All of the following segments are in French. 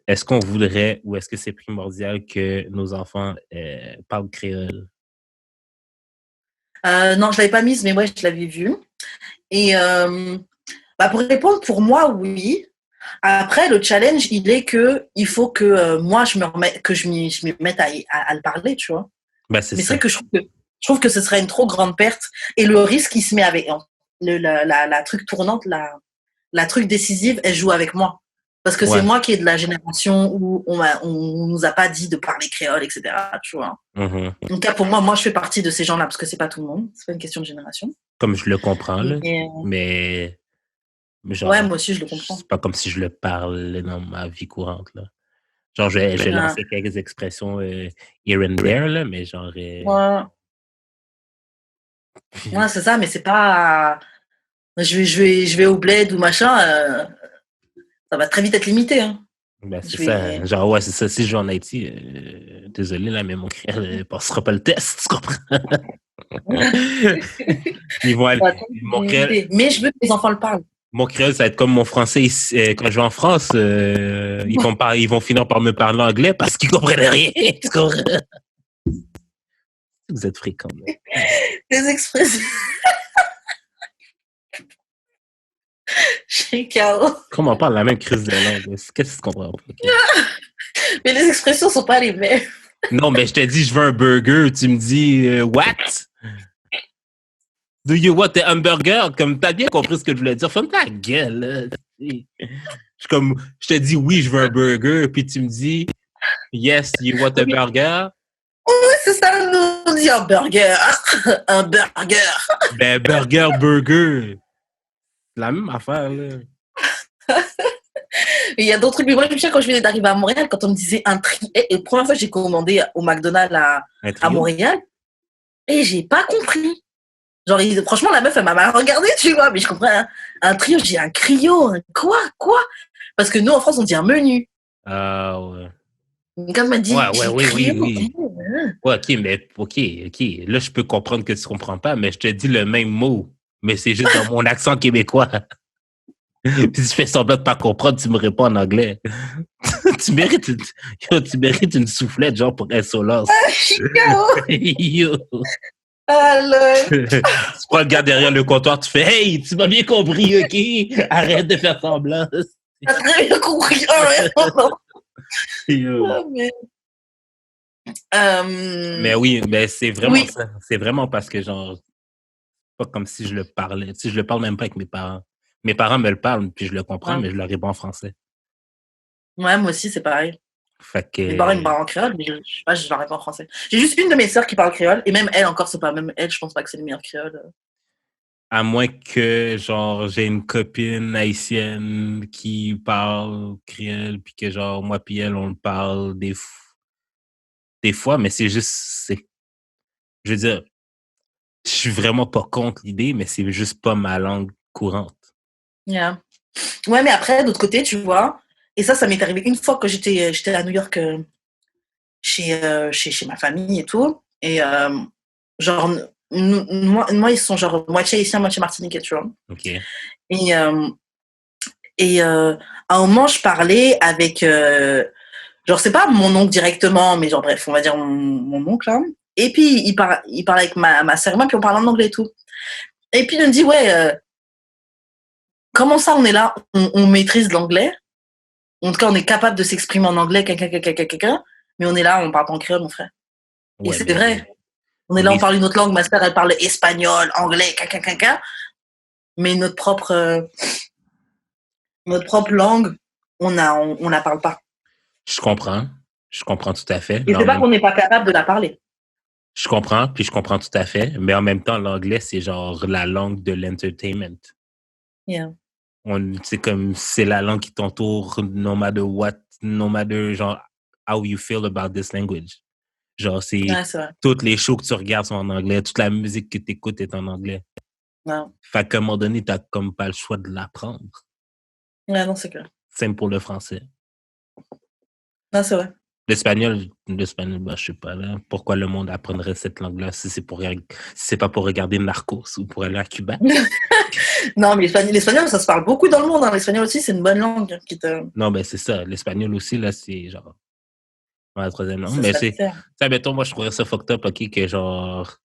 Est-ce qu'on voudrait ou est-ce que c'est primordial que nos enfants, parlent créole? Non, je l'avais pas mise, mais ouais, je l'avais vue. Et bah, pour répondre, pour moi, oui. Après, le challenge, il est que il faut que moi, je m'y mette à le parler, tu vois. Ben, c'est Mais c'est vrai ça. que je trouve que ce serait une trop grande perte. Et le risque, il se met avec la truc tournante, la truc décisive, elle joue avec moi. Parce que c'est Ouais. moi qui est de la génération où on nous a pas dit de parler créole, etc. Tu vois. Mmh. En tout cas, pour moi, moi, je fais partie de ces gens-là, parce que c'est pas tout le monde. C'est pas une question de génération. Comme je le comprends, là, Mais, mais ouais, genre, moi aussi, je le comprends. c'est pas comme si je le parlais dans ma vie courante, là. Genre, je Euh, lançais quelques expressions, here and there, là, mais genre, ouais, ouais, c'est ça, mais c'est pas. Je vais au bled ou machin, ça va très vite être limité. Hein. ben, c'est Je ça. vais. Genre, ouais, c'est ça. Si je vais en Haïti, désolé, là, mais mon créole passera pas le test, tu comprends? Ils vont aller Ça va très vite être mon créole limité. Mais je veux que les enfants le parlent. mon créole, ça va être comme mon français ici, quand je vais en France, ils vont finir par me parler anglais parce qu'ils comprennent rien. Tu comprends? Vous êtes fréquents, là. Les expressions. Je suis KO. Comment on parle la même crise de langue? Qu'est-ce que tu comprends pas? Ok. Mais les expressions sont pas les mêmes. Non, mais je te dis, je veux un burger. Tu me dis, what? Do you want a hamburger? Comme, t'as bien compris ce que je voulais dire. Ferme ta gueule, là. Je te dis, oui, je veux un burger. Puis tu me dis, yes, you want a Oui, burger? ouais, c'est ça, nous on dit un burger. Un burger. Ben, burger. La même affaire, là. Il y a d'autres trucs. Mais moi, je me souviens quand je venais d'arriver à Montréal, quand on me disait un tri. Et la première fois, j'ai commandé au McDonald's Un à trio? Montréal et j'ai pas compris. Genre, franchement, la meuf, elle m'a mal regardé, tu vois. Mais je comprends. Un trio, j'ai un cryo. Quoi? Parce que nous, en France, on dit un menu. Ah, ouais. Donc, elle m'a Ouais, dit, ouais, j'ai oui, oui, cryo. oui. Ouais, ok, mais ok. Là, je peux comprendre que tu comprends pas, mais je te dis le même mot. Mais c'est juste dans mon accent québécois. Puis si je fais semblant de pas comprendre, tu me réponds en anglais. tu mérites une, tu mérites une soufflette, genre pour insolence. Chicago. Yo. Alors, Tu prends le gars derrière le comptoir, tu fais hey, tu m'as bien compris, ok? Arrête de faire semblant. t'as très bien compris. Oh, Yo. non. Mais, Mais oui, mais c'est vraiment oui, ça. C'est vraiment parce que, genre, pas comme si je le parlais. Si je le parle même pas avec mes parents. Mes parents me le parlent, puis je le comprends, ouais. mais je leur réponds en français. Ouais, moi aussi, c'est pareil. Fait Mes parents, ils me que, parlent en créole, mais je sais pas, je leur réponds en français. J'ai juste une de mes sœurs qui parle créole, et même elle, encore, c'est pas, même elle, je pense pas que c'est le meilleur créole. à moins que, genre, j'ai une copine haïtienne qui parle créole, puis que, genre, moi puis elle, on le parle des fois, mais c'est juste, je veux dire, je suis vraiment pas contre l'idée, mais c'est juste pas ma langue courante. Yeah. Ouais, mais après, d'autre côté, tu vois, et ça m'est arrivé une fois que j'étais à New York chez ma famille et tout, et genre, moi, ils sont genre moitié haïtien, moitié martiniquais, tu vois. OK. Et, à un moment, je parlais avec, genre, c'est pas mon oncle directement, mais genre, bref, on va dire mon oncle, hein. Et puis, il parle avec ma sœur et moi, puis on parle en anglais et tout. Et puis, il me dit, ouais, comment ça, on est là, on maîtrise l'anglais. En tout cas, on est capable de s'exprimer en anglais, mais on est là, on parle pas en créole, mon frère. Et Ouais, c'est vrai. On est là, on mais parle une autre langue. Ma sœur, elle parle espagnol, anglais, mais notre propre langue, on la parle pas. je comprends. Je comprends tout à fait. Et Mais c'est en pas même qu'on n'est pas capable de la parler. Je comprends, puis je comprends tout à fait. Mais en même temps, l'anglais, c'est genre la langue de l'entertainment. Yeah. C'est comme, c'est la langue qui t'entoure no matter what, no matter, genre, how you feel about this language. Genre, c'est Ouais, c'est vrai. toutes les shows que tu regardes sont en anglais, toute la musique que tu écoutes est en anglais. Ouais, Fait qu'à un moment donné, t'as comme pas le choix de l'apprendre. ouais non, c'est clair. Simple pour le français. Non, c'est vrai. L'espagnol, bah, je sais pas, là. Pourquoi le monde apprendrait cette langue-là si c'est pas pour regarder Narcos ou pour aller à Cuba? Non, mais l'espagnol, ça se parle beaucoup dans le monde. Hein. L'espagnol aussi, c'est une bonne langue. Non, ben, c'est ça. L'espagnol aussi, là, c'est genre, la troisième langue. Ça Mais serait c'est, différent. ça, mettons, moi, je trouverais ça fucked up, ok, que genre,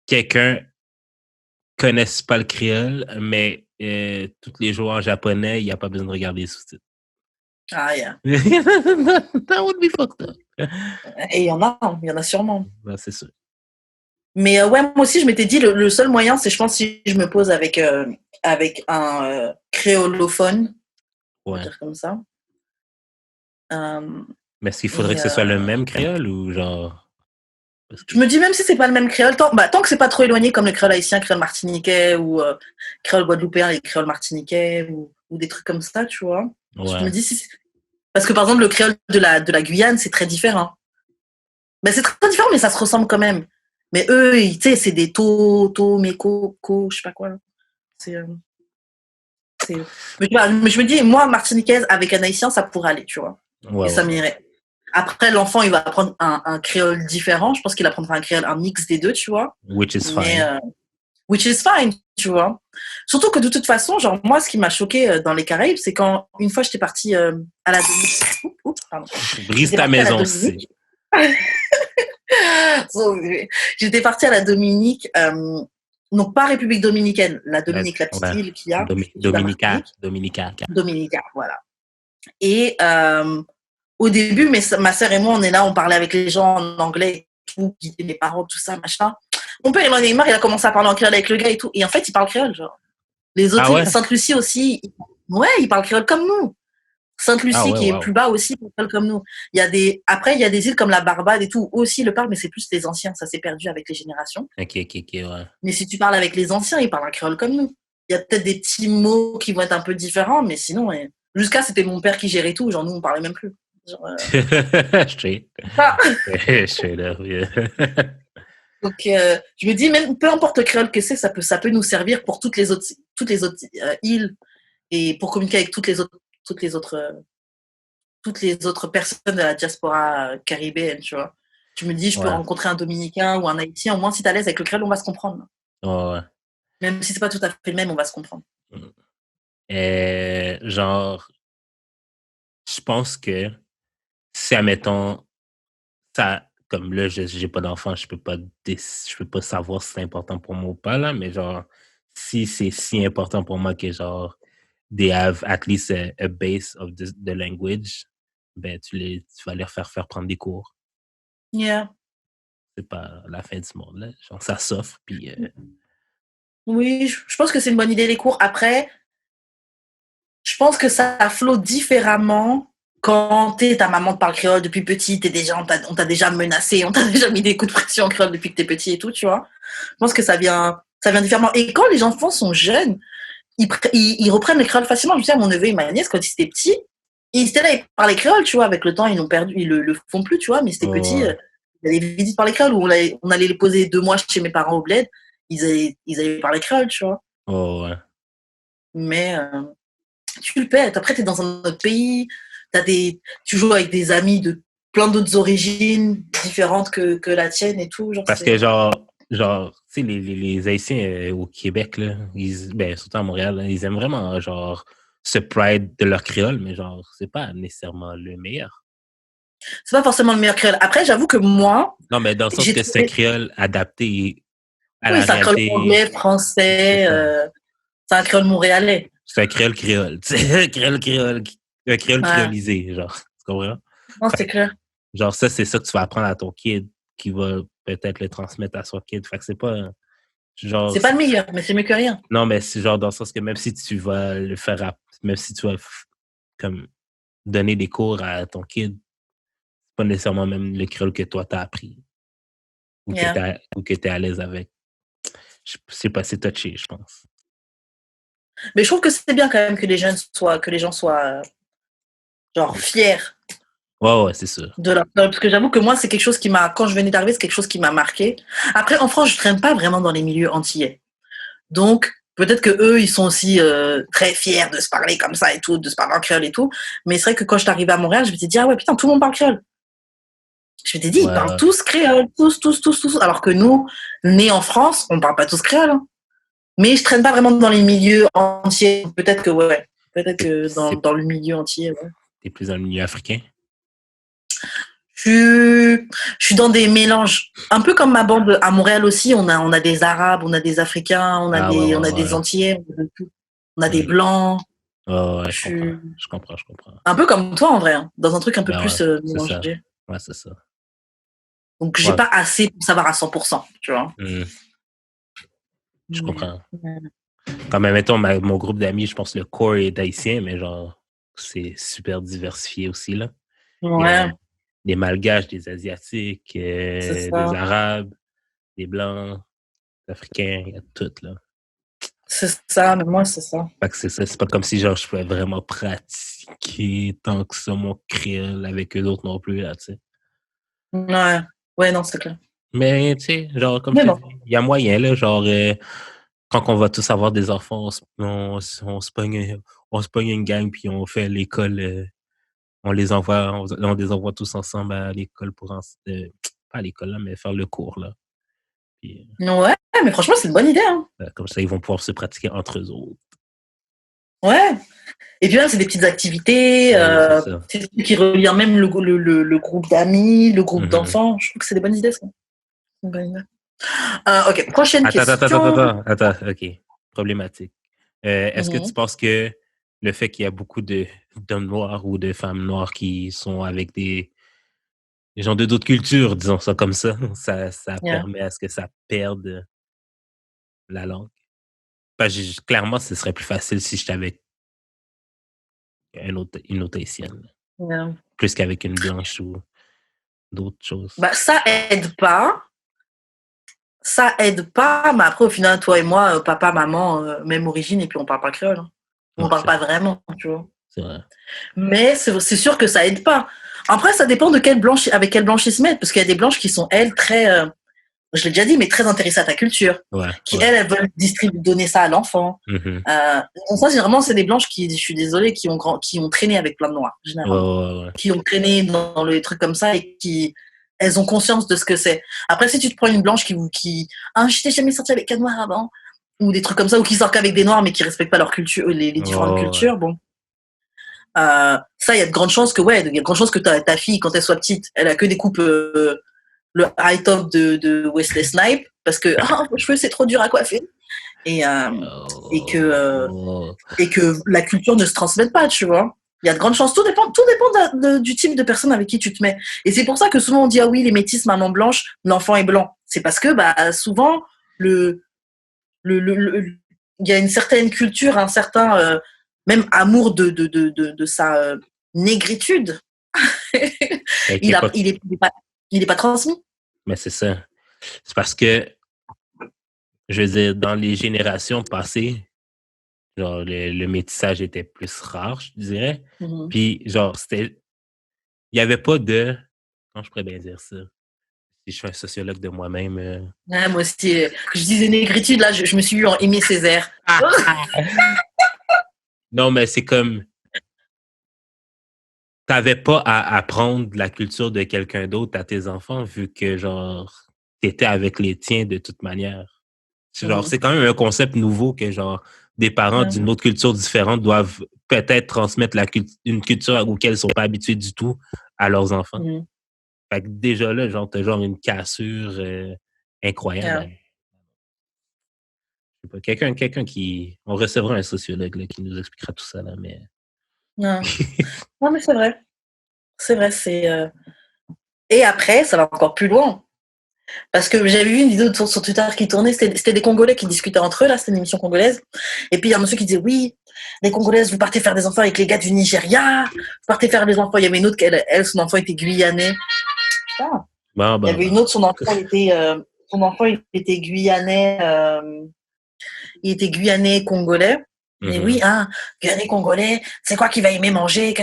quelqu'un connaisse pas le créole, mais tous les jours en japonais, il n'y a pas besoin de regarder les sous-titres. Ah, yeah. That would be fucked up. Et il y en a sûrement. Ben, c'est ça. Mais ouais, moi aussi, je m'étais dit, le seul moyen, c'est, je pense, si je me pose avec un créolophone, on va Ouais. dire comme ça. Mais est-ce qu'il faudrait que ce soit le même créole ou genre. Je me dis, même si c'est pas le même créole, tant que c'est pas trop éloigné comme le créole haïtien, créole martiniquais ou créole guadeloupéen et créole martiniquais ou des trucs comme ça, tu vois. Ouais. Je me dis, parce que par exemple, le créole de la Guyane, c'est très différent. Ben, c'est très différent, mais ça se ressemble quand même. Mais eux, tu sais, c'est des méco, je sais pas quoi. Mais je me dis, moi, martiniquaise avec un haïtien, ça pourrait aller, tu vois. Ouais, et ça ouais. m'irait. Après, l'enfant, il va apprendre un créole différent. Je pense qu'il apprendra un créole, un mix des deux, tu vois. Which is fine. Which is fine, tu vois. Surtout que de toute façon, genre, moi, ce qui m'a choqué dans les Caraïbes, c'est quand, une fois, j'étais partie à la Dominique. Oups, pardon. Brise ta maison aussi. J'étais partie à la Dominique, non pas République dominicaine, la Dominique, la petite île qu'il y a. Dominica, voilà. Et au début, ma sœur et moi, on est là, on parlait avec les gens en anglais, tout, guider mes parents, tout ça, machin. Mon père, il en est marre, il a commencé à parler en créole avec le gars et tout. Et en fait, il parle créole, genre. Les autres, ouais? Sainte-Lucie aussi, il parle créole comme nous. Sainte-Lucie, qui est plus bas aussi, parle comme nous. Après, il y a des îles comme la Barbade et tout, aussi le parlent, mais c'est plus les anciens, ça s'est perdu avec les générations. Ok, ouais. Mais si tu parles avec les anciens, ils parlent un créole comme nous. Il y a peut-être des petits mots qui vont être un peu différents, mais sinon, jusqu'à c'était mon père qui gérait tout, genre nous, on parlait même plus. Straight. Straight up, yeah. Donc, je me dis, même peu importe le créole que c'est, ça peut nous servir pour toutes les autres îles et pour communiquer avec toutes les autres personnes de la diaspora caribéenne, tu vois. Je me dis, je peux rencontrer un Dominicain ou un Haïtien, au moins si t'es à l'aise avec le créole, on va se comprendre. Ouais. Même si c'est pas tout à fait le même, on va se comprendre. Genre, je pense que si, admettons, ça, comme là, j'ai pas d'enfant, je peux pas savoir si c'est important pour moi ou pas, là, mais genre, si c'est si important pour moi que genre, they have at least a base of the language, ben, tu vas leur faire prendre des cours. Yeah. C'est pas la fin du monde, là. Genre, ça s'offre, puis... Oui, je pense que c'est une bonne idée, les cours. Après, je pense que ça flotte différemment quand ta maman te parle créole depuis petit, on t'a déjà menacé, on t'a déjà mis des coups de pression en créole depuis que t'es petit et tout, tu vois. Je pense que ça vient différemment. Et quand les enfants sont jeunes, ils reprennent le créole facilement. Je sais, mon neveu et ma nièce, quand ils étaient petits, ils étaient là, ils parlaient créole, tu vois. Avec le temps, ils l'ont perdu, ils le font plus, tu vois. Mais c'était petit, il y avait des visites par les créoles où on allait les poser 2 mois chez mes parents au bled. Ils allaient parler créole, tu vois. Oh, ouais. Mais tu le pètes. Après, t'es dans un autre pays, tu joues avec des amis de plein d'autres origines différentes que la tienne et tout. Genre, parce que genre tu sais, les Haïtiens au Québec, là, surtout à Montréal, là, ils aiment vraiment genre ce pride de leur créole, mais genre, c'est pas nécessairement le meilleur. C'est pas forcément le meilleur créole. Après, j'avoue que moi... Non, mais dans le sens que c'est un créole adapté à la c'est un créole anglais, français, c'est un créole montréalais. C'est un créole, tu sais, un créole créolisé, genre, tu comprends? Non, c'est clair. Genre, ça, c'est ça que tu vas apprendre à ton kid qui va peut-être le transmettre à son kid. Fait que c'est pas... Genre, c'est pas le meilleur, mais c'est mieux que rien. Non, mais c'est genre dans le sens que même si tu vas le faire, même si tu vas comme donner des cours à ton kid, c'est pas nécessairement même le créole que toi t'as appris ou que t'es à l'aise avec. Je sais pas, c'est touché, je pense. Mais je trouve que c'est bien quand même que les gens soient genre fiers. Ouais, c'est sûr. De leur parce que j'avoue que moi, c'est quelque chose quand je venais d'arriver, c'est quelque chose qui m'a marqué. Après, en France, je traîne pas vraiment dans les milieux antillais. Donc, Peut-être que eux, ils sont aussi très fiers de se parler comme ça et tout, de se parler en créole et tout. Mais c'est vrai que quand je suis arrivée à Montréal, je m'étais dit, ah ouais, putain, tout le monde parle créole. Je m'étais dit, ils parlent Ouais, tous créole, tous, tous, tous, tous. Alors que nous, nés en France, on parle pas tous créole. Hein. Mais je traîne pas vraiment dans les milieux entiers. Peut-être que, ouais. Peut-être que c'est dans le milieu entier, ouais. t'es plus dans le milieu africain. Je suis dans des mélanges. Un peu comme ma bande à Montréal aussi, on a des Arabes, on a des Africains, Ah ouais, on a ouais, des ouais. Antillais, on a de tout. On a des Hmm. Blancs. Ouais, ouais, Je suis je comprends. un peu comme toi en vrai, hein, dans un truc un peu Ben ouais, plus c'est ça. mélangé. Ouais, c'est ça. Donc j'ai Ouais. pas assez pour savoir à 100%, tu vois. Hmm. Je Mais, comprends. Quand même, mettons, mon groupe d'amis, je pense que le core est haïtien, mais genre, c'est super diversifié aussi, là. Il y a ouais, des Malgaches, des Asiatiques, c'est des ça. Arabes, des Blancs, des Africains, il y a tout, là. C'est ça, mais moi c'est ça. Fait que c'est ça, c'est pas comme si, genre, je pouvais vraiment pratiquer tant que ça mon créole avec eux autres non plus, là, tu sais. Ouais, ouais, non, c'est clair. Mais, tu sais, genre, comme je Mais te bon, dis, il y a moyen, là, genre, quand on va tous avoir des enfants, on se pogne une gang, puis on fait l'école, on les envoie tous ensemble à l'école pas à l'école, là, mais faire le cours, là. Puis, ouais, mais franchement c'est une bonne idée, hein. comme ça, ils vont pouvoir se pratiquer entre eux autres. Ouais. Et puis là, c'est des petites activités, Ben oui, c'est ça. c'est des trucs qui relient même le groupe d'amis, le groupe Mhm. d'enfants. Je trouve que c'est des bonnes idées, ça. Une bonne idée. Ok, prochaine question. OK. Problématique. Est-ce que tu Mhm. penses que le fait qu'il y a beaucoup d'hommes noirs ou de femmes noires qui sont avec des gens de d'autres cultures, disons ça comme ça Yeah. permet à ce que ça perde la langue? Clairement, ce serait plus facile si j'étais avec une autre haïtienne, Yeah. plus qu'avec une blanche ou d'autres choses. Bah, ça aide pas. Ça aide pas, mais après, au final, toi et moi, papa, maman, même origine, et puis on parle pas créole. Hein. On Ouais, parle pas vraiment, tu vois. c'est vrai. Mais c'est sûr que ça aide pas. Après, ça dépend de avec quelle blanche ils se mettent, parce qu'il y a des blanches qui sont, elles, très, je l'ai déjà dit, mais très intéressées à ta culture, Ouais, qui, ouais. elles veulent donner ça à l'enfant. Mhm. Donc ça, généralement, c'est des blanches qui, je suis désolée, qui ont traîné avec plein de noirs, Ouais, ouais, généralement. ouais. Qui ont traîné dans les trucs comme ça et qui, elles ont conscience de ce que c'est. Après, si tu te prends une blanche ah, je t'ai jamais sorti avec un noir avant, ou des trucs comme ça, ou qui sortent qu'avec des noirs mais qui respectent pas leur culture, les Ouais, différentes ouais, ouais. cultures, bon. Ça, il y a de grandes chances que, ouais, il y a de grandes chances que ta fille, quand elle soit petite, elle a que des coupes, le high top de Wesley Snipes, parce que, ah, vos cheveux, c'est trop dur à coiffer. Et, euh, et que, euh, Oh. et que la culture ne se transmette pas, tu vois. Il y a de grandes chances. Tout dépend du type de personne avec qui tu te mets. Et c'est pour ça que souvent on dit, ah oui, les métis, maman blanche, l'enfant est blanc. C'est parce que, bah, souvent, le, il y a une certaine culture, un certain, même amour de sa négritude. Qui est pas, Il est pas transmis. mais c'est ça. C'est parce que, je veux dire, dans les générations passées, genre, le métissage était plus rare, je dirais. Mhm. Puis, genre, il y avait pas de, comment je pourrais bien dire ça? Si je suis un sociologue de moi-même. Ouais, moi aussi, je disais négritude, là, je me suis eu en Aimé Césaire. Non, mais c'est comme, t'avais pas à apprendre la culture de quelqu'un d'autre à tes enfants, vu que, genre, t'étais avec les tiens de toute manière. Genre, Mhm. c'est quand même un concept nouveau que, genre, des parents Ouais. d'une autre culture différente doivent peut-être transmettre une culture auquel ils sont pas habitués du tout à leurs enfants. Mhm. Fait que déjà là, genre, t'as genre une cassure incroyable. Yeah. Je sais pas, quelqu'un qui... On recevra un sociologue là, qui nous expliquera tout ça, là, mais... Ouais. Non, mais c'est vrai. C'est vrai, Et après, ça va encore plus loin. Parce que j'avais vu une vidéo sur Twitter qui tournait, c'était des Congolais qui discutaient entre eux, là, c'était une émission congolaise. Et puis il y a un monsieur qui disait, oui, les Congolaises, vous partez faire des enfants avec les gars du Nigeria, vous partez faire des enfants. Il y avait une autre, son enfant était guyanais. Putain. Bon, Il y bon, avait bon. une autre, son enfant, il était guyanais, congolais. Mais oui, Mhm. hein, Guyanais congolais, c'est quoi qui va aimer manger,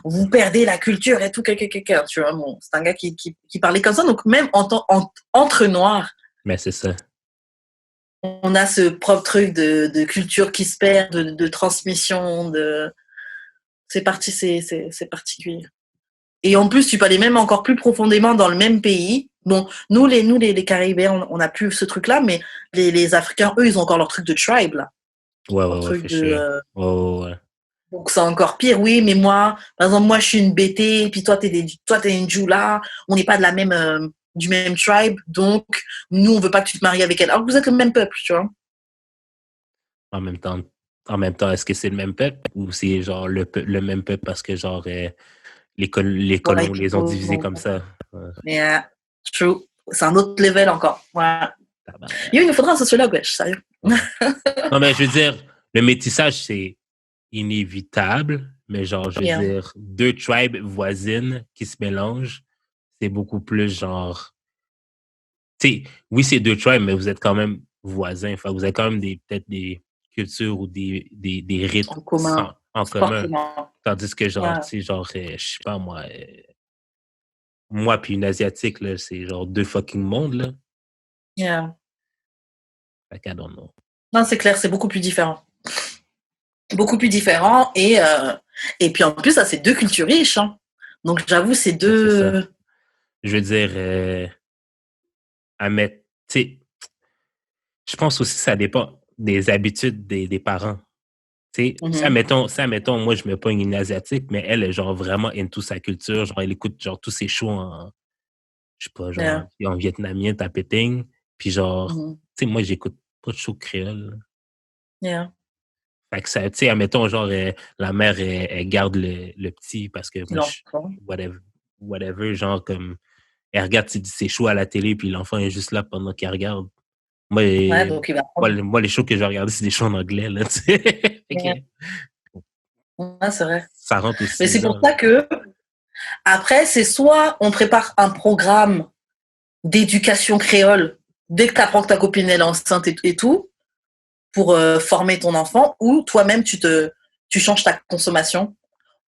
vous perdez la culture et tout, tu vois, bon, c'est un gars qui parlait comme ça, donc même entre noirs, Mais c'est ça. on a ce propre truc de culture qui se perd, de transmission, c'est particulier. Et en plus, tu peux aller même encore plus profondément dans le même pays. Bon, les Caribéens, on n'a plus ce truc-là, mais les Africains, eux, ils ont encore leur truc de tribe, là. Ouais, Leur ouais, ouais, truc for de... sure. Ouais, ouais. Donc, c'est encore pire. Oui, mais moi, par exemple, moi, je suis une BT, puis toi, t'es une Jula. On n'est pas de la même, du même tribe. Donc, nous, on veut pas que tu te maries avec elle. Alors que vous êtes le même peuple, tu vois. En même temps, est-ce que c'est le même peuple ou c'est genre le même peuple parce que genre les Voilà, colons les ont divisés comme ça? Ouais. mais, true. C'est un autre level encore. Voilà. Il nous faudra un sociologue, wesh, sérieux. Ouais. Non, mais je veux dire, le métissage, c'est inévitable, mais genre, je veux Yeah. dire, deux tribes voisines qui se mélangent, c'est beaucoup plus genre. Tu sais, oui, c'est deux tribes, mais vous êtes quand même voisins. Enfin, vous avez quand même peut-être des cultures ou des rites En commun. en commun. Forcément. Tandis que, genre, Ouais. tu sais, genre, je sais pas moi, moi puis une Asiatique, là, c'est genre deux fucking mondes, là. Yeah. Fait qu'I don't know. Non, c'est clair, c'est beaucoup plus différent. Beaucoup plus différent. Et puis en plus, ça, c'est deux cultures riches. Hein. Donc j'avoue, c'est Ouais, c'est ça. deux. Je veux dire, à mettre, tu sais, je pense aussi que ça dépend des habitudes des parents. Tu sais, Mm-hmm. ça, mettons, moi, je me pogne une Asiatique, mais elle est genre vraiment into sa culture. Genre, elle écoute genre tous ses shows en, je sais pas, genre, Yeah. en vietnamien, tapeting. Puis genre, Mm-hmm. tu sais, moi, j'écoute pas de show créole. Yeah. Fait que ça, tu sais, admettons, genre, la mère, elle garde le petit parce que moi, je, L'enfant. whatever, whatever, genre, comme, elle regarde ses shows à la télé, puis l'enfant est juste là pendant qu'il regarde. Moi, Ouais, donc il va prendre. moi, les shows que j'ai regardés, c'est des shows en anglais, là, tu sais. Fait Yeah. que Ouais, c'est vrai. ça rentre Mais aussi c'est pour dedans. ça que, après, c'est soit on prépare un programme d'éducation créole dès que tu apprends que ta copine est enceinte et tout, pour former ton enfant, ou toi-même, tu changes ta consommation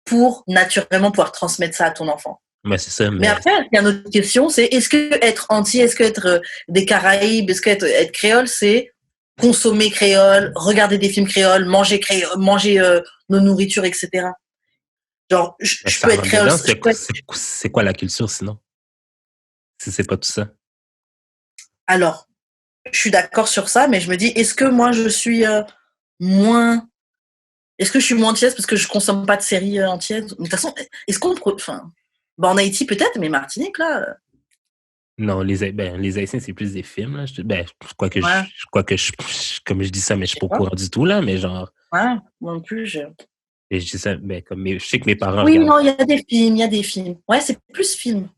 pour naturellement pouvoir transmettre ça à ton enfant. Mais c'est ça, Mais mais après, il y a une autre question, c'est est-ce que être entier, est-ce que être des Caraïbes, est-ce que être créole, c'est consommer créole, regarder des films créoles, manger créole, manger nos nourritures, etc. Genre, je ça peux être rentre créole, dedans. je peux être... C'est quoi la culture sinon? Si c'est pas tout ça. Alors, je suis d'accord sur ça, mais je me dis, est-ce que moi je suis moins... Est-ce que je suis moins antillaise parce que je consomme pas de séries antillaises? De toute façon, est-ce qu'on... Enfin, bah en Haïti peut-être, mais Martinique, là... Non, les Haïtiens, c'est plus des films, là. Ouais, Comme je dis ça, mais je je suis sais pas au pas. courant du tout, là, mais genre, Ouais, moi non plus, je... et je dis ça, ben, je sais que mes parents Oui, regardent. non, il y a des films, il y a des films. Ouais, c'est plus film.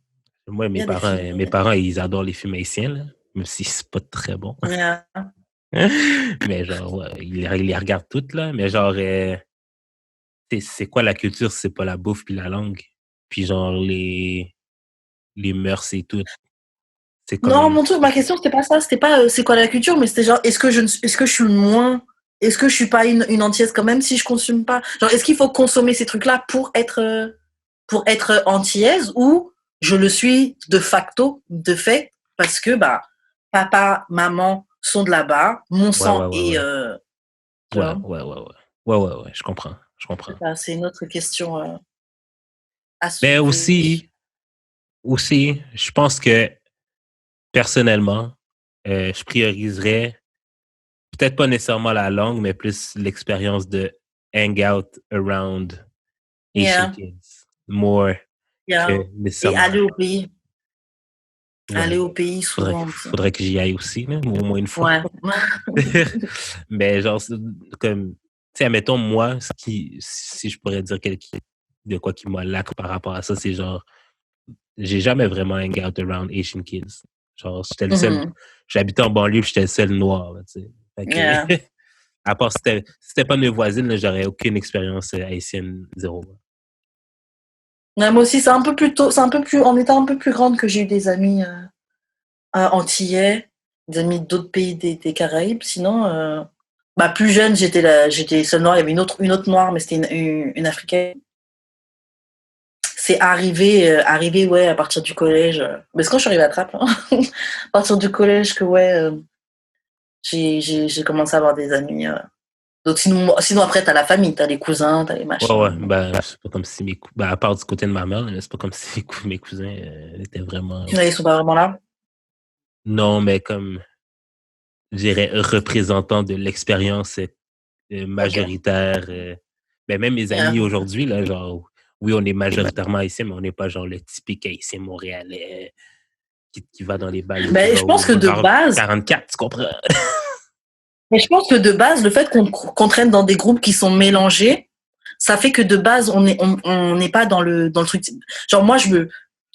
Moi, Il y a des films. mes parents, ils adorent les films haïtiens, là, même si c'est pas très bon. Yeah. Mais genre, ouais, ils les regardent toutes, là, mais genre, c'est quoi la culture si c'est pas la bouffe puis la langue? Puis genre, les mœurs et tout. C'est Non, comme, mon truc, ma question, c'était pas ça. C'était pas c'est quoi la culture, mais c'était genre, est-ce que je suis moins, est-ce que je suis pas une antillaise quand même si je consomme pas? Genre, est-ce qu'il faut consommer ces trucs-là pour être antillaise ou je le suis de facto, de fait, parce que, bah, papa, maman sont de là-bas, mon ouais, ouais, sang ouais, est, ouais. tu Ouais, vois, ouais, ouais, ouais. Ouais, ouais, ouais, je comprends, je comprends. c'est une autre question à Mais soulever. aussi, je pense que personnellement, je prioriserais peut-être pas nécessairement la langue, mais plus l'expérience de hang out around Asian Yeah, kids. More yeah. que Et nécessairement. Ouais, aller au pays souvent, tu sais. faudrait que j'y aille aussi, là, au moins une fois. Ouais. Mais genre, comme, tu sais, admettons, moi, si je pourrais dire de quoi qui m'a lac par rapport à ça, c'est genre, j'ai jamais vraiment hang out around Asian kids. Genre, j'étais le seul, Mhm. j'habitais en banlieue, puis j'étais le seul noir, là, tu sais. Fait Yeah. que, à part si c'était pas mes voisines, là, j'aurais aucune expérience haïtienne, zéro. Ouais, moi aussi, c'est un peu plus tôt, c'est un peu plus, en étant un peu plus grande que j'ai eu des amis antillais, des amis d'autres pays des Caraïbes. Sinon, bah, plus jeune, j'étais seule noire. Il y avait une autre noire, mais c'était une africaine. C'est arrivé, ouais, à partir du collège. Mais c'est quand je suis arrivée à Trappes, hein. À partir du collège que, ouais, j'ai commencé à avoir des amis. Donc sinon après, t'as la famille, t'as les cousins, t'as les Ouais, machins. ben, c'est pas comme si ben, à part du côté de ma mère, là, c'est pas comme si mes cousins étaient vraiment. Là, ils sont pas vraiment là. Non, mais comme, je dirais, représentants de l'expérience Ok. majoritaire. Ben, même mes Yeah. amis aujourd'hui, là, genre, oui, on est majoritairement haïtiens, mais on n'est pas genre le typique haïtien montréalais qui va dans les bals ou qui Mais va je pense au que de boulevard base, 44, tu comprends? mais je pense que de base, le fait qu'on traîne dans des groupes qui sont mélangés, ça fait que de base, on n'est pas dans le truc. Genre, moi,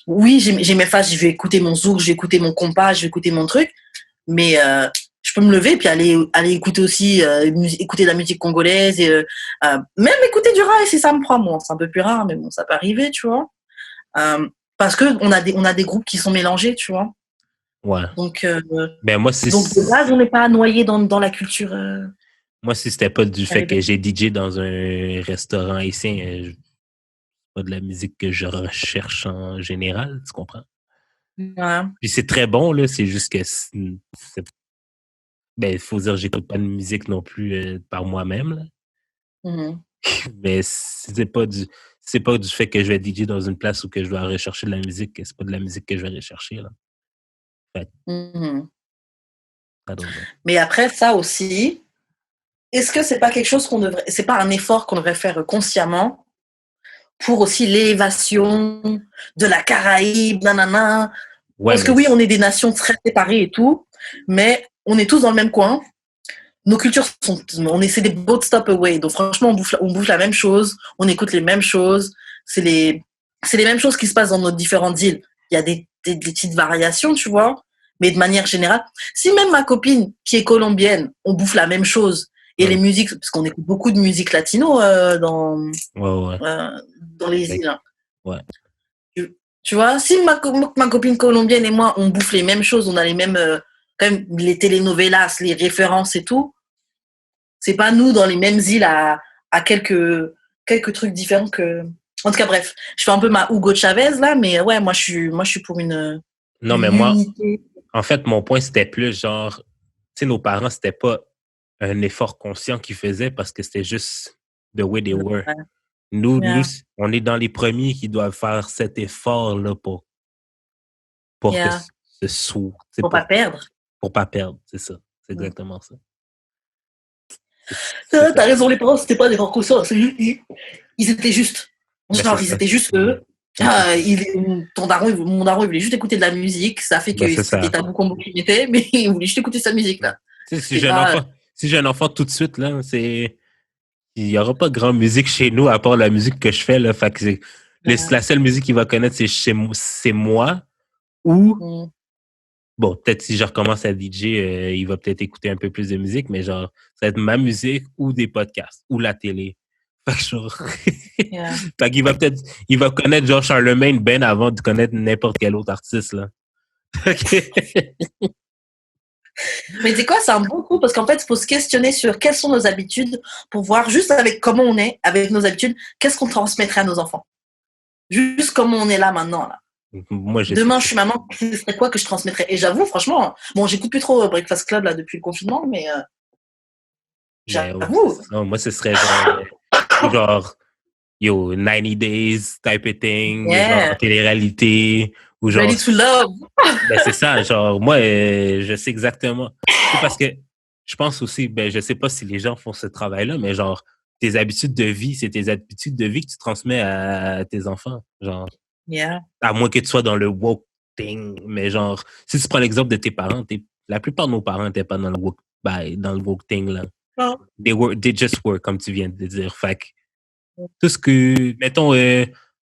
oui, j'ai mes phases, je vais écouter mon zouk, je vais écouter mon compas, je vais écouter mon truc, mais je peux me lever puis aller écouter aussi, écouter de la musique congolaise et même écouter du rap si ça me prend. Bon, c'est un peu plus rare, mais bon, ça peut arriver, tu vois. Parce que on a des groupes qui sont mélangés, tu vois. Ouais. Donc, Ben, donc de base, on n'est pas noyé dans la culture. moi, si c'était pas du fait que Caribéenne. j'ai DJ dans un restaurant haïtien, pas de la musique que je recherche en général, tu comprends? Ouais. Puis c'est très bon, là, c'est juste que ben, il faut dire, j'écoute pas de musique non plus par moi-même, là. Mhm. Mais c'est pas du fait que je vais DJ dans une place où que je dois rechercher de la musique, que c'est pas de la musique que je vais rechercher, là. Fait que, Mhm. I don't know. Mais après, ça aussi, est-ce que c'est pas quelque chose c'est pas un effort qu'on devrait faire consciemment pour aussi l'élévation de la Caraïbe, nanana. Ouais, Parce que mais oui, on est des nations très séparées et tout, mais on est tous dans le même coin. Nos cultures c'est des boat stop away. Donc franchement, on bouffe la même chose, on écoute les mêmes choses. C'est les mêmes choses qui se passent dans nos différentes îles. Il y a des petites variations, tu vois, mais de manière générale, si même ma copine qui est colombienne, on bouffe la même chose et les ouais, musiques, parce qu'on écoute beaucoup de musique latino ouais, ouais. dans les Like, îles. Hein. ouais. Tu vois, si ma copine colombienne et moi, on bouffe les mêmes choses, on a les mêmes, quand même, les telenovelas, les références et tout, c'est pas nous dans les mêmes îles à quelques trucs différents que. En tout cas, bref, je fais un peu ma Hugo Chavez là, mais ouais, moi, je suis pour Non, mais une moi, unité. en fait, mon point, c'était plus genre, tu sais, nos parents, c'était pas un effort conscient qu'ils faisaient parce que c'était juste the way they were. Ouais, Nous, yeah, on est dans les premiers qui doivent faire cet effort-là pour que yeah. ce soit, Faut pas perdre. pour pas perdre, c'est ça. C'est Mm. exactement ça. C'est ça. T'as raison, les parents, c'était pas des conscients, ils étaient juste. Ben, c'est Genre, ils ça. étaient juste eux. Mon daron, il voulait juste écouter de la musique. Ça fait Ben, que c'est c'était ça. tabou combo qu'il mettait, mais il voulait juste écouter sa musique, là. Tu sais, C'était pas. si j'ai un enfant tout de suite, là, il y aura pas grande musique chez nous à part la musique que je fais, là. Fait que la seule musique qu'il va connaître, c'est moi ou, Mm. bon, peut-être si je recommence à DJ, il va peut-être écouter un peu plus de musique, mais genre, ça va être ma musique ou des podcasts ou la télé. Fait que genre, Yeah. fait qu'il il va connaître genre Charlemagne ben avant de connaître n'importe quel autre artiste, là. Mais tu sais quoi, c'est un bon coup parce qu'en fait, il faut se questionner sur quelles sont nos habitudes pour voir juste avec comment on est, avec nos habitudes, qu'est-ce qu'on transmettrait à nos enfants. Juste comment on est là maintenant. Là. Moi, je sais Demain, je que suis maman, ce serait quoi que je transmettrais. Et j'avoue, franchement, bon, j'écoute plus trop Breakfast Club là depuis le confinement, mais mais ouais, c'est j'avoue. ça. Moi, ce serait genre, yo, 90 Days type of thing, genre Yeah. télé-réalité, ou genre, Ready to love. ben c'est ça, genre, moi, je sais exactement. C'est parce que je pense aussi, ben, je sais pas si les gens font ce travail-là, mais genre, tes habitudes de vie, c'est tes habitudes de vie que tu transmets à tes enfants. Genre, Yeah. à moins que tu sois dans le woke thing, mais genre, si tu prends l'exemple de tes parents, la plupart de nos parents n'étaient pas dans le woke thing, là. Oh. They just were, comme tu viens de dire. Fait que, tout ce que, mettons,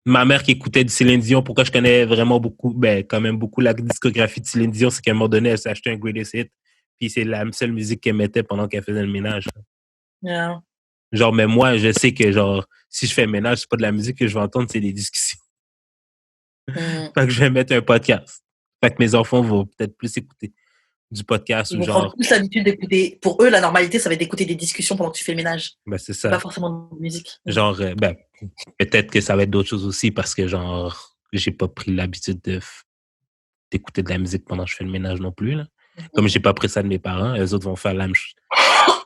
ma mère qui écoutait du Céline Dion, pourquoi je connais vraiment beaucoup, ben, quand même beaucoup la discographie de Céline Dion, c'est qu'à un moment donné, elle s'est acheté un greatest hit, puis c'est la seule musique qu'elle mettait pendant qu'elle faisait le ménage. Yeah. Genre, mais moi, je sais que, genre, si je fais le ménage, c'est pas de la musique que je vais entendre, c'est des discussions. Mm. Fait que je vais mettre un podcast. Fait que mes enfants vont peut-être plus écouter du podcast Ils ou vont prendre genre, plus l'habitude d'écouter. Pour eux, la normalité, ça va être d'écouter des discussions pendant que tu fais le ménage. ben, c'est C'est pas ça. forcément de musique. Mm. Genre, ben, peut-être que ça va être d'autres choses aussi parce que, genre, j'ai pas pris l'habitude d'écouter de la musique pendant que je fais le ménage non plus, là. Comme j'ai pas pris ça de mes parents, eux autres vont faire la même chose.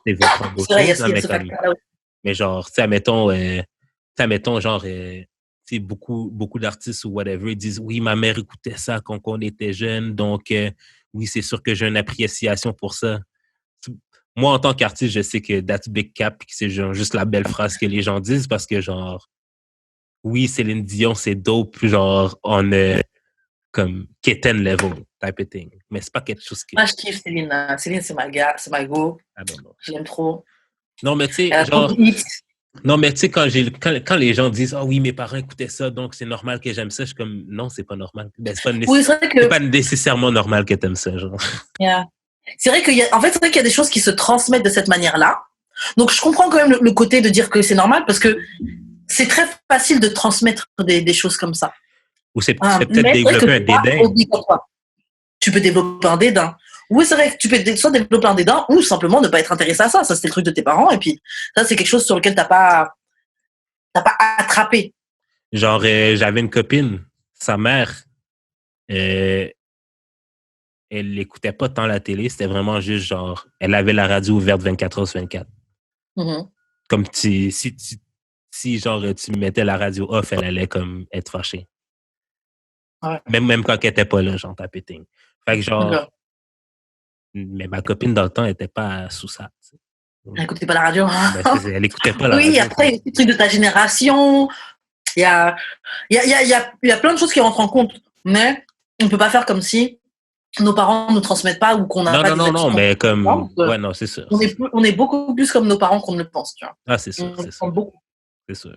Ils vont prendre C'est d'autres vrai, il y a choses, là, mais ce comme... facteur-là aussi. Mais genre, tu sais, admettons, genre, tu sais, beaucoup d'artistes ou whatever, ils disent, oui, ma mère écoutait ça quand on était jeune, donc oui, c'est sûr que j'ai une appréciation pour ça. Moi, en tant qu'artiste, je sais que that's big cap, puis que c'est genre juste la belle phrase que les gens disent, parce que genre, oui, Céline Dion, c'est dope, genre, on est comme Keten level type of thing. Mais c'est pas quelque chose que... Moi, je kiffe Céline. Céline, c'est ma gars, c'est ma go. I don't know. Je l'aime trop. Non, mais tu sais, Elle a trop de genre... hits. Non, mais tu sais, quand les gens disent « Ah oui, mes parents écoutaient ça, donc c'est normal que j'aime ça », je suis comme « Non, c'est pas normal. Ben, Oui, c'est vrai c'est que pas nécessairement normal que t'aimes ça, genre. » yeah. C'est vrai en fait, c'est vrai qu'il y a des choses qui se transmettent de cette manière-là. Donc, je comprends quand même le côté de dire que c'est normal parce que c'est très facile de transmettre des choses comme ça. Ou c'est peut-être Mais c'est vrai que développer un c'est pas dédain. obligatoire. Tu peux développer un dédain. Oui, c'est vrai que tu peux soit développer un dédain ou simplement ne pas être intéressé à ça. Ça, c'était le truc de tes parents. Et puis, ça, c'est quelque chose sur lequel t'as pas attrapé. Genre, j'avais une copine, sa mère, euh, elle n'écoutait pas tant la télé, c'était vraiment juste genre, elle avait la radio ouverte 24 heures sur 24. Mm-hmm. Comme si genre tu mettais la radio off, elle allait comme être fâchée. Ouais. Même quand elle était pas là, genre tapeting. Fait que genre, Okay. mais ma copine dans le temps était pas sous ça. Elle n'écoutait pas la radio. Ben, elle écoutait pas la Oui, radio. après, il y a des trucs de ta génération. Il y a plein de choses qui rentrent en compte. Mais on ne peut pas faire comme si nos parents ne nous transmettent pas ou qu'on n'a pas des habitudes. Non, mais comme... Ouais, non, c'est sûr. On est beaucoup plus comme nos parents qu'on ne le pense, tu vois. Ah, c'est sûr, c'est sûr. Beaucoup. C'est sûr.